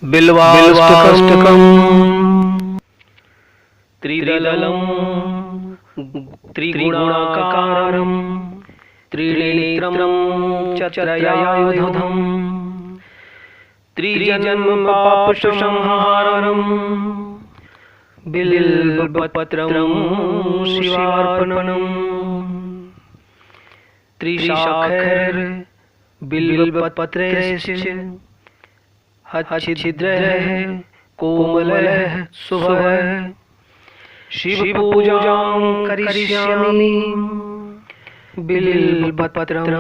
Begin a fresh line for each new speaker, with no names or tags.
बिल्वाष्टकम् त्रिदलम् त्रिगुणाकारम् त्रिनेत्रम् चत्रयायुधम् त्रिजन्म पापसंहारम् बिल्वपत्रम् शिवार्पणम् त्रिशाखैर् बिल्वपत्रैश्च हच्छिद्रैः कोमलैः शुभः शिवपूजां करिष्यामि बिल्वपत्रं